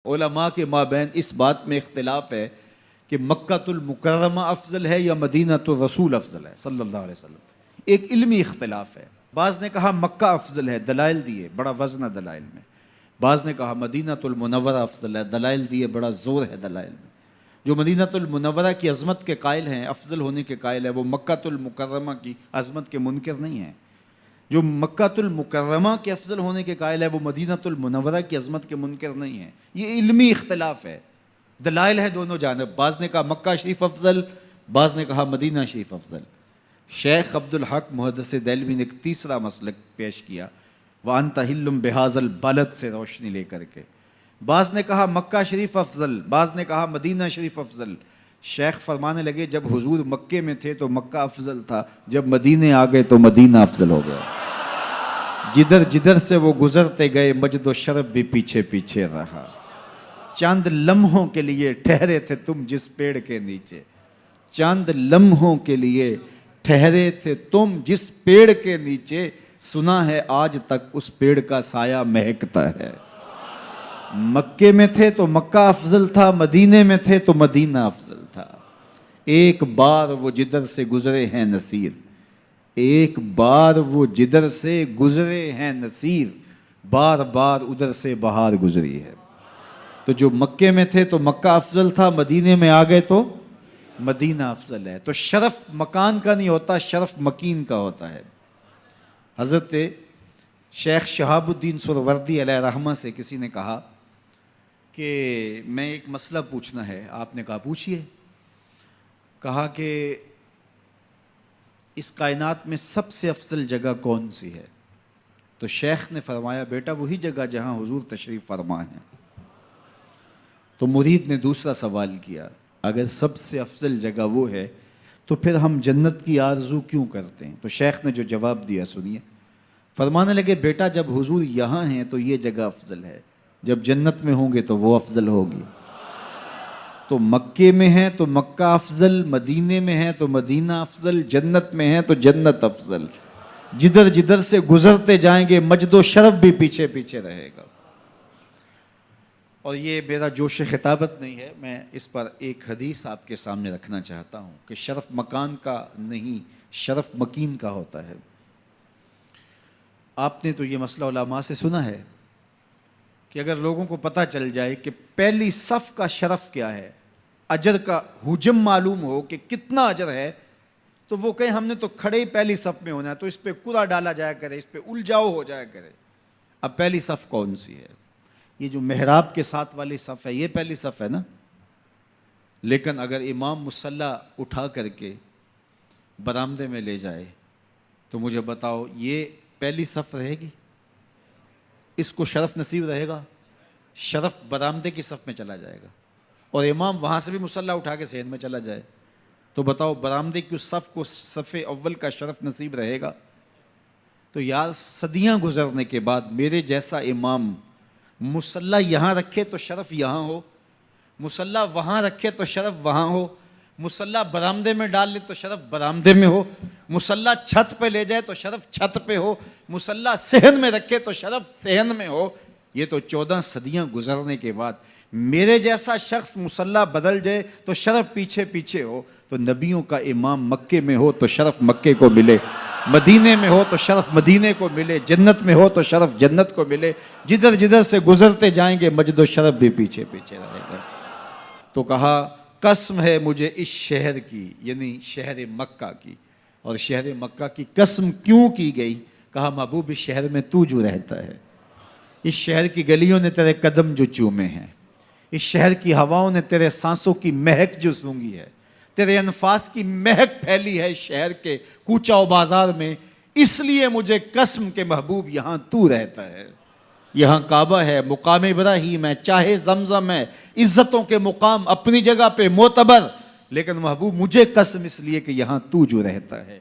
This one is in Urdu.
علماء کے مابین اس بات میں اختلاف ہے کہ مکۃ المکرمہ افضل ہے یا مدینۃ الرسول افضل ہے صلی اللہ علیہ وسلم. ایک علمی اختلاف ہے. بعض نے کہا مکہ افضل ہے، دلائل دیے، بڑا وزن ہے دلائل میں. بعض نے کہا مدینۃ المنورہ افضل ہے، دلائل دیے، بڑا زور ہے دلائل میں. جو مدینۃ المنورہ کی عظمت کے قائل ہیں، افضل ہونے کے قائل ہیں، وہ مکۃ المکرمہ کی عظمت کے منکر نہیں ہیں. جو مکۃ المکرمہ کے افضل ہونے کے قائل ہے، وہ مدینۃ المنورہ کی عظمت کے منکر نہیں ہیں. یہ علمی اختلاف ہے، دلائل ہے دونوں جانب. بعض نے کہا مکہ شریف افضل، بعض نے کہا مدینہ شریف افضل. شیخ عبد الحق محدث دہلوی نے ایک تیسرا مسلک پیش کیا، وَأَنْتَ حِلٌّ بِهَذَا الْبَلَدِ سے روشنی لے کر کے. بعض نے کہا مکہ شریف افضل، بعض نے کہا مدینہ شریف افضل. شیخ فرمانے لگے جب حضور مکے میں تھے تو مکہ افضل تھا، جب مدینے آ گئے تو مدینہ افضل ہو گیا. جدھر جدھر سے وہ گزرتے گئے مجد و شرف بھی پیچھے پیچھے رہا. چند لمحوں کے لیے ٹھہرے تھے تم جس پیڑ کے نیچے، چند لمحوں کے لیے ٹھہرے تھے تم جس پیڑ کے نیچے، سنا ہے آج تک اس پیڑ کا سایہ مہکتا ہے. مکے میں تھے تو مکہ افضل تھا، مدینے میں تھے تو مدینہ افضل تھا. ایک بار وہ جدھر سے گزرے ہیں نصیر، ایک بار وہ جدھر سے گزرے ہیں نصیر، بار بار ادھر سے بہار گزری ہے. تو جو مکے میں تھے تو مکہ افضل تھا، مدینے میں آ گئے تو مدینہ افضل ہے. تو شرف مکان کا نہیں ہوتا، شرف مکین کا ہوتا ہے. حضرت شیخ شہاب الدین سہروردی علیہ رحمہ سے کسی نے کہا کہ میں ایک مسئلہ پوچھنا ہے. آپ نے کہا پوچھئے. کہا کہ اس کائنات میں سب سے افضل جگہ کون سی ہے؟ تو شیخ نے فرمایا بیٹا وہی جگہ جہاں حضور تشریف فرما ہیں. تو مرید نے دوسرا سوال کیا، اگر سب سے افضل جگہ وہ ہے تو پھر ہم جنت کی آرزو کیوں کرتے ہیں؟ تو شیخ نے جو جواب دیا سنیے. فرمانے لگے بیٹا جب حضور یہاں ہیں تو یہ جگہ افضل ہے، جب جنت میں ہوں گے تو وہ افضل ہوگی. تو مکے میں ہیں تو مکہ افضل، مدینے میں ہیں تو مدینہ افضل، جنت میں ہیں تو جنت افضل. جدھر جدھر سے گزرتے جائیں گے مجد و شرف بھی پیچھے پیچھے رہے گا. اور یہ میرا جوش خطابت نہیں ہے، میں اس پر ایک حدیث آپ کے سامنے رکھنا چاہتا ہوں کہ شرف مکان کا نہیں، شرف مکین کا ہوتا ہے. آپ نے تو یہ مسئلہ علماء سے سنا ہے کہ اگر لوگوں کو پتہ چل جائے کہ پہلی صف کا شرف کیا ہے، اجر کا حجم معلوم ہو کہ کتنا اجر ہے، تو وہ کہیں ہم نے تو کھڑے ہی پہلی صف میں ہونا ہے، تو اس پہ کوڑا ڈالا جایا کرے، اس پہ الجھاؤ ہو جایا کرے. اب پہلی صف کون سی ہے؟ یہ جو محراب کے ساتھ والی صف ہے یہ پہلی صف ہے نا. لیکن اگر امام مصلی اٹھا کر کے برآمدے میں لے جائے تو مجھے بتاؤ یہ پہلی صف رہے گی؟ اس کو شرف نصیب رہے گا؟ شرف برآمدے کی صف میں چلا جائے گا. اور امام وہاں سے بھی مصلی اٹھا کے صحن میں چلا جائے تو بتاؤ برآمدے کی اس صف کو صف اول کا شرف نصیب رہے گا؟ تو یار صدیاں گزرنے کے بعد میرے جیسا امام مصلی یہاں رکھے تو شرف یہاں ہو، مصلی وہاں رکھے تو شرف وہاں ہو، مصلی برآمدے میں ڈال لے تو شرف برآمدے میں ہو، مصلی چھت پہ لے جائے تو شرف چھت پہ ہو، مصلی صحن میں رکھے تو شرف صحن میں ہو. یہ تو 14 صدیاں گزرنے کے بعد میرے جیسا شخص مصلی بدل جائے تو شرف پیچھے پیچھے ہو. تو نبیوں کا امام مکے میں ہو تو شرف مکے کو ملے، مدینے میں ہو تو شرف مدینے کو ملے، جنت میں ہو تو شرف جنت کو ملے. جدھر جدھر سے گزرتے جائیں گے مجد و شرف بھی پیچھے پیچھے رہے گا. تو کہا قسم ہے مجھے اس شہر کی، یعنی شہر مکہ کی. اور شہر مکہ کی قسم کیوں کی گئی؟ کہا محبوب اس شہر میں تو جو رہتا ہے، اس شہر کی گلیوں نے تیرے قدم جو چومے ہیں، اس شہر کی ہواؤں نے تیرے سانسوں کی مہک جو سونگھی ہے، تیرے انفاس کی مہک پھیلی ہے اس شہر کے کوچہ و بازار میں، اس لیے مجھے قسم کے محبوب یہاں تو رہتا ہے. یہاں کعبہ ہے، مقام ابراہیم ہے، چاہے زمزم ہے، عزتوں کے مقام اپنی جگہ پہ معتبر، لیکن محبوب مجھے قسم اس لیے کہ یہاں تو جو رہتا ہے.